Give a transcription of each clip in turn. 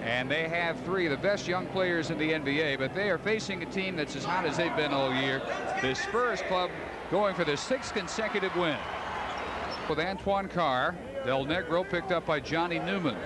And they have three of the best young players in the NBA, but they are facing a team that's as hot as they've been all year. The Spurs club going for their 6th consecutive win. With Antoine Carr, Del Negro picked up by Johnny Newman.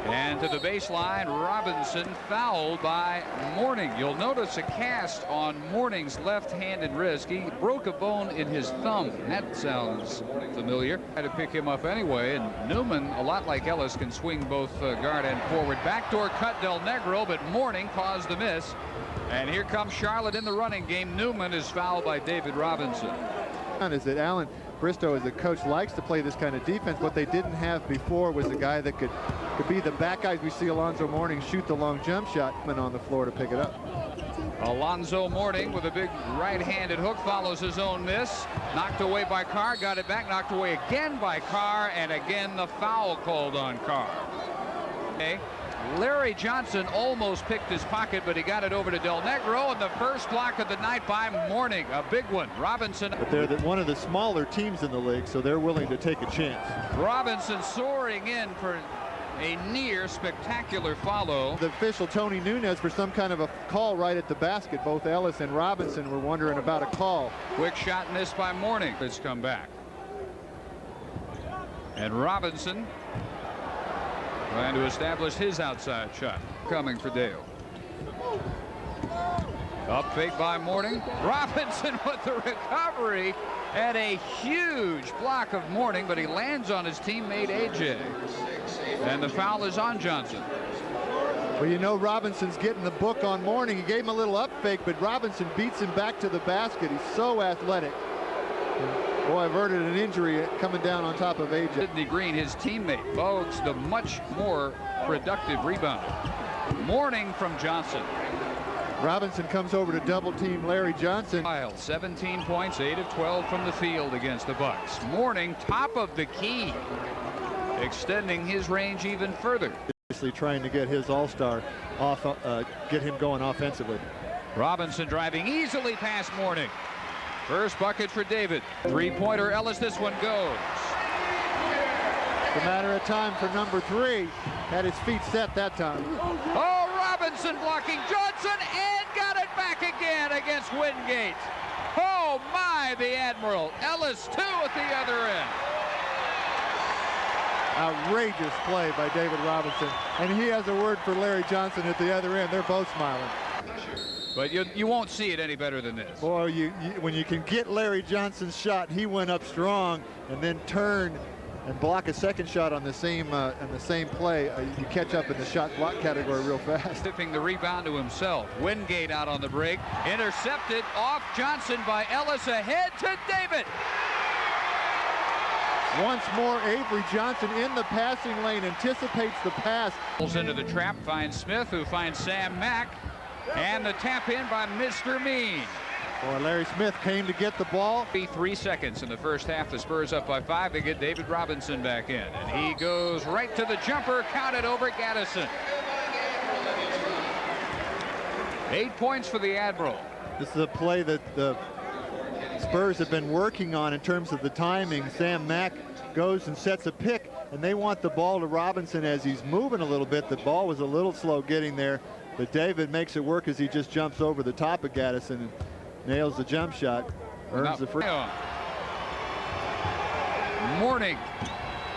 And to the baseline, Robinson fouled by Mourning. You'll notice a cast on Mourning's left-handed wrist. He broke a bone in his thumb. That sounds familiar. Had to pick him up anyway, and Newman, a lot like Ellis, can swing both guard and forward. Backdoor cut Del Negro, but Mourning caused the miss. And here comes Charlotte in the running game. Newman is fouled by David Robinson. Is that Alan Bristow, as a coach, likes to play this kind of defense. What they didn't have before was a guy that could be the back guys. We see Alonzo Mourning shoot the long jump shot and on the floor to pick it up. Alonzo Mourning with a big right-handed hook follows his own miss. Knocked away by Carr, got it back, knocked away again by Carr, and again the foul called on Carr. Okay. Larry Johnson almost picked his pocket, but he got it over to Del Negro, and the first block of the night by Mourning, a big one. Robinson. But they're one of the smaller teams in the league, so they're willing to take a chance. Robinson soaring in for a near spectacular follow. The official Tony Nunez for some kind of a call right at the basket. Both Ellis and Robinson were wondering about a call. Quick shot missed by Mourning. It's come back. And Robinson trying to establish his outside shot. Coming for Dale. Up fake by Mourning. Robinson with the recovery and a huge block of Mourning, but he lands on his teammate AJ. And the foul is on Johnson. Well, you know Robinson's getting the book on Mourning. He gave him a little up fake, but Robinson beats him back to the basket. He's so athletic. Boy, averted an injury coming down on top of AJ. Sidney Green, his teammate, Bogues, the much more productive rebounder. Mourning from Johnson. Robinson comes over to double team Larry Johnson. 17 points, 8 of 12 from the field against the Bucks. Mourning, top of the key, extending his range even further. Obviously trying to get his all-star off, get him going offensively. Robinson driving easily past Mourning. First bucket for David. Three-pointer Ellis, this one goes. It's a matter of time for number 3. Had his feet set that time. Oh, Robinson blocking Johnson and got it back again against Wingate. Oh my, the Admiral. Ellis 2 at the other end. Outrageous play by David Robinson. And he has a word for Larry Johnson at the other end. They're both smiling. But you won't see it any better than this. Boy, when you can get Larry Johnson's shot, he went up strong and then turned and block a second shot on the same play. You catch up in the shot block category real fast. Tipping the rebound to himself. Wingate out on the break. Intercepted off Johnson by Ellis, ahead to David. Once more, Avery Johnson in the passing lane, anticipates the pass. Pulls into the trap, finds Smith, who finds Sam Mack. And the tap in by Mr. Mean. Boy, Larry Smith came to get the ball. 3 seconds in the first half. The Spurs up by 5. They get David Robinson back in. And he goes right to the jumper, counted over Gaddison. 8 points for the Admiral. This is a play that the Spurs have been working on in terms of the timing. Sam Mack goes and sets a pick, and they want the ball to Robinson as he's moving a little bit. The ball was a little slow getting there. But David makes it work as he just jumps over the top of Gaddison and nails the jump shot. Earns the free. Mourning.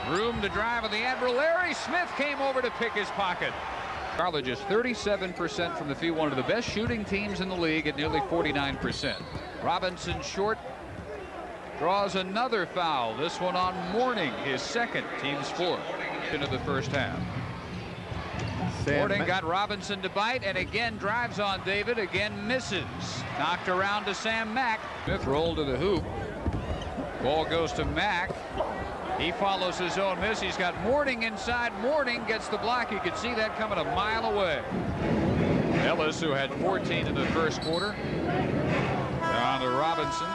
Room to drive on the Admiral. Larry Smith came over to pick his pocket. Charlotte just 37% from the field. One of the best shooting teams in the league at nearly 49%. Robinson short. Draws another foul. This one on Mourning. His second, team's 4th into the first half. Mourning got Robinson to bite and again drives on David, again misses. Knocked around to Sam Mack. Smith rolled to the hoop. Ball goes to Mack. He follows his own miss. He's got Mourning inside. Mourning gets the block. You could see that coming a mile away. Ellis, who had 14 in the first quarter. Down to Robinson.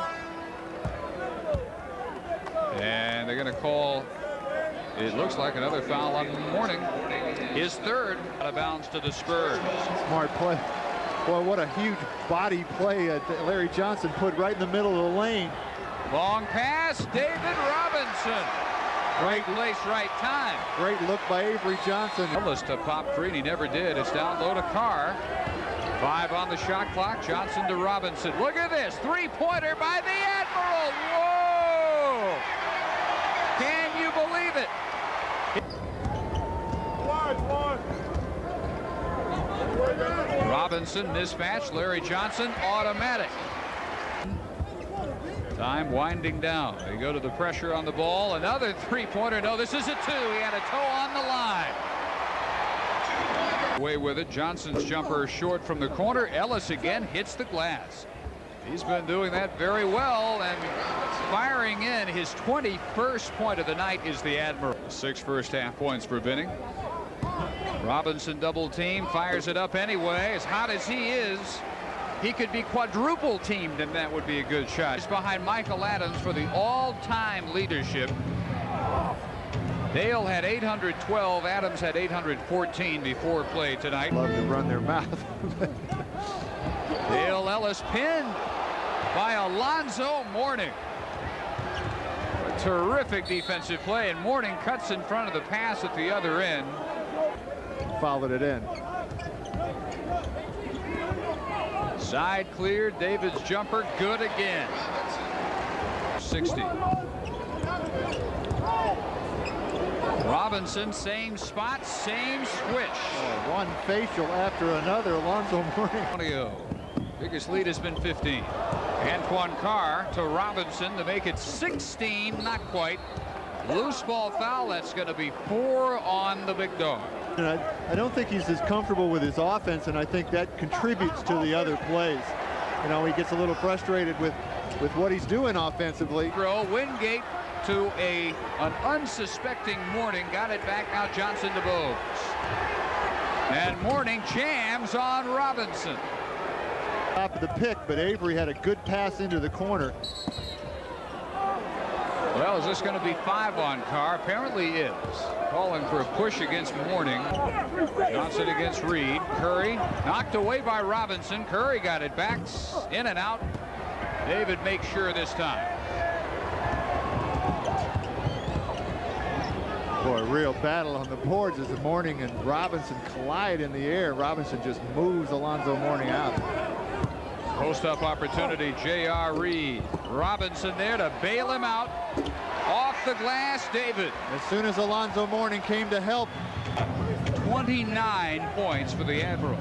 And they're going to call, it looks like, another foul on Mourning. His 3rd. Out of bounds to the Spurs. Smart play. Boy, what a huge body play Larry Johnson put right in the middle of the lane. Long pass, David Robinson. Right place, right time. Great look by Avery Johnson. Ellis to pop free, and he never did. It's down low to Carr. 5 on the shot clock. Johnson to Robinson. Look at this. Three-pointer by the Admiral. Whoa! Can you believe it? Robinson mismatch. Larry Johnson automatic. Time winding down. They go to the pressure on the ball. Another three-pointer. No, this is a 2. He had a toe on the line. Away with it. Johnson's jumper short from the corner. Ellis again hits the glass. He's been doing that very well, and firing in his 21st point of the night is the Admiral. 6 first-half points for Binning. Robinson double team, fires it up anyway. As hot as he is, he could be quadruple teamed, and that would be a good shot. He's behind Michael Adams for the all-time leadership. Dale had 812. Adams had 814 before play tonight. Love to run their mouth. Dale Ellis pinned by Alonzo Mourning. A terrific defensive play, and Mourning cuts in front of the pass at the other end. Followed it in. Side cleared. David's jumper good again. 60. Robinson, same spot, same switch. Oh, one facial after another. Alonzo Mourning. Biggest lead has been 15. Antoine Carr to Robinson to make it 16, not quite. Loose ball foul. That's going to be 4 on the big dog. And I don't think he's as comfortable with his offense, and I think that contributes to the other plays. You know, he gets a little frustrated with what he's doing offensively. Wingate to an unsuspecting Mourning. Got it back now. Johnson to Bogues. And Mourning jams on Robinson. Top of the pick, but Avery had a good pass into the corner. Well, is this going to be 5 on Carr? Apparently is. Calling for a push against Mourning. Johnson against Reed. Curry knocked away by Robinson. Curry got it back. In and out. David makes sure this time. Boy, a real battle on the boards as the Mourning and Robinson collide in the air. Robinson just moves Alonzo Mourning out. Post-up opportunity, J.R. Reed. Robinson there to bail him out. Off the glass, David. As soon as Alonzo Mourning came to help. 29 points for the Admiral.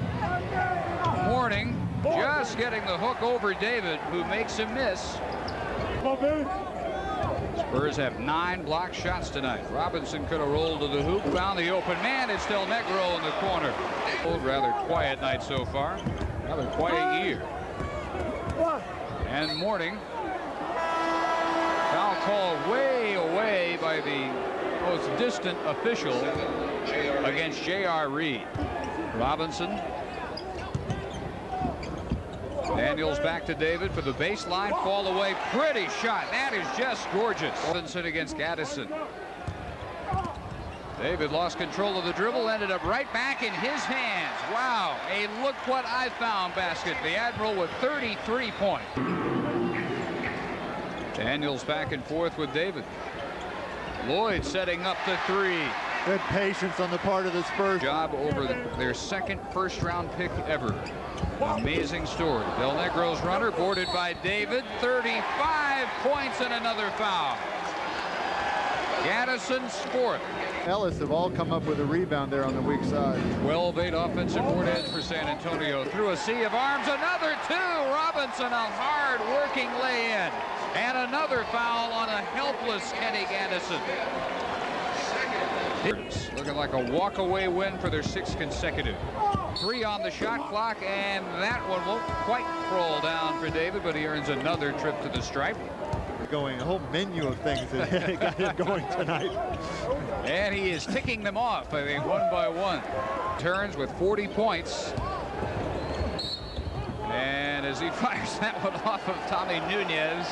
Mourning just getting the hook over David, who makes him miss. Spurs have 9 block shots tonight. Robinson could have rolled to the hoop, found the open man. It's still Negro in the corner. Rather quiet night so far. Rather quiet year. And Mourning. Foul call way away by the most distant official against J.R. Reed. Robinson. Daniels back to David for the baseline fall away. Pretty shot. That is just gorgeous. Robinson against Gaddison. David lost control of the dribble, ended up right back in his hands. Wow, a look what I found basket. The Admiral with 33 points. Daniels back and forth with David. Lloyd setting up the 3. Good patience on the part of the Spurs. Job over their second first-round pick ever. Amazing story. Del Negro's runner boarded by David. 35 points and another foul. Gaddison's 4th. Ellis have all come up with a rebound there on the weak side. 12-8 offensive board ends for San Antonio. Through a sea of arms, another 2. Robinson, a hard-working lay-in. And another foul on a helpless Kenny Gaddison. Looking like a walk-away win for their 6th consecutive. 3 on the shot clock, and that one won't quite roll down for David, but he earns another trip to the stripe. Going a whole menu of things that got him going tonight. And he is ticking them off, I think, one by one. Turns with 40 points. And as he fires that one off of Tommy Nunez.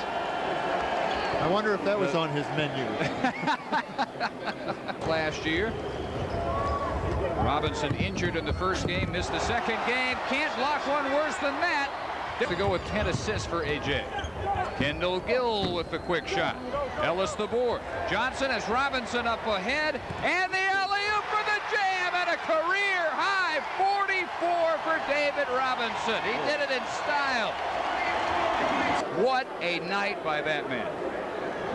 I wonder if that was on his menu. Last year. Robinson injured in the first game, missed the second game. Can't block one worse than that. To go with 10 assists for AJ. Kendall Gill with the quick shot. Ellis the board. Johnson has Robinson up ahead, and the alley-oop for the jam, and a career-high 44 for David Robinson. He did it in style. What a night by that man.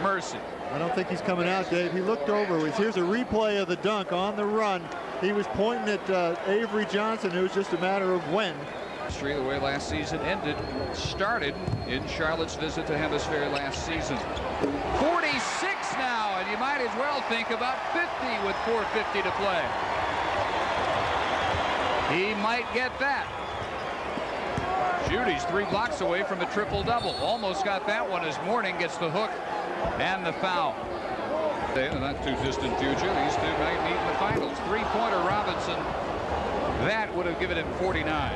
Mercy. I don't think he's coming out, Dave. He looked over. Here's a replay of the dunk on the run. He was pointing at Avery Johnson. It was just a matter of when. The way last season ended started in Charlotte's visit to Hemisphere last season. 46 now, and you might as well think about 50 with 4:50 to play. He might get that. Judy's 3 blocks away from a triple-double. Almost got that one as Mourning gets the hook and the foul. They're not too distant future. These two might meet in the finals. 3-pointer Robinson. That would have given him 49.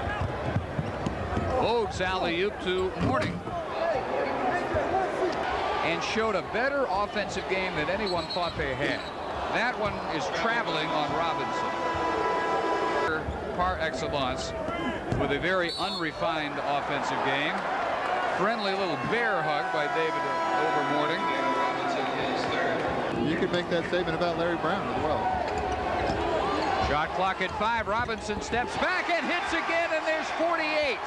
Vogue's alley-oop to Mourning. And showed a better offensive game than anyone thought they had. That one is traveling on Robinson. Par excellence with a very unrefined offensive game. Friendly little bear hug by David over Mourning. You could make that statement about Larry Brown as well. Shot clock at 5. Robinson steps back and hits again, and there's 48.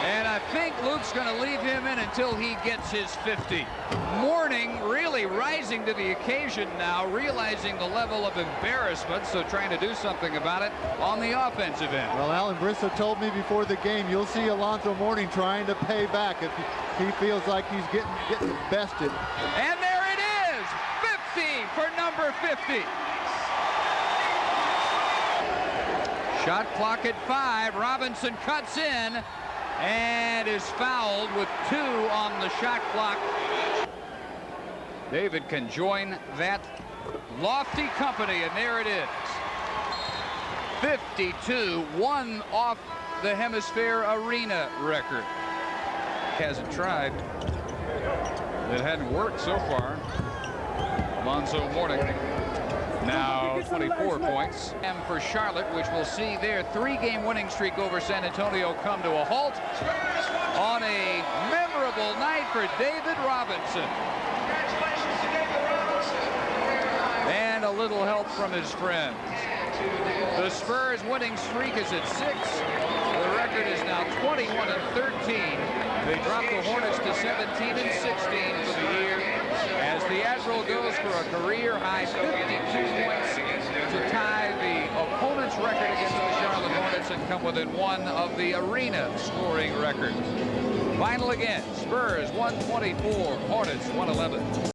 And I think Luke's going to leave him in until he gets his 50. Mourning really rising to the occasion now, realizing the level of embarrassment, so trying to do something about it on the offensive end. Well, Alan Bristow told me before the game, you'll see Alonzo Mourning trying to pay back if he feels like he's getting bested. And there it is, 50 for number 50. Shot clock at 5. Robinson cuts in and is fouled with 2 on the shot clock. David can join that lofty company, and there it is. 52, 1 off the Hemisphere Arena record. Hasn't tried. It hadn't worked so far. Alonzo Mourning now 24 points. And for Charlotte, which will see their 3-game winning streak over San Antonio come to a halt on a memorable night for David Robinson. And a little help from his friends. The Spurs winning streak is at 6. The record is now 21-13. They dropped the Hornets to 17-16 for the year, as the Admiral goes for a career-high 52 points to tie the opponent's record against the Charlotte Hornets and come within 1 of the arena scoring record. Final again, Spurs 124, Hornets 111.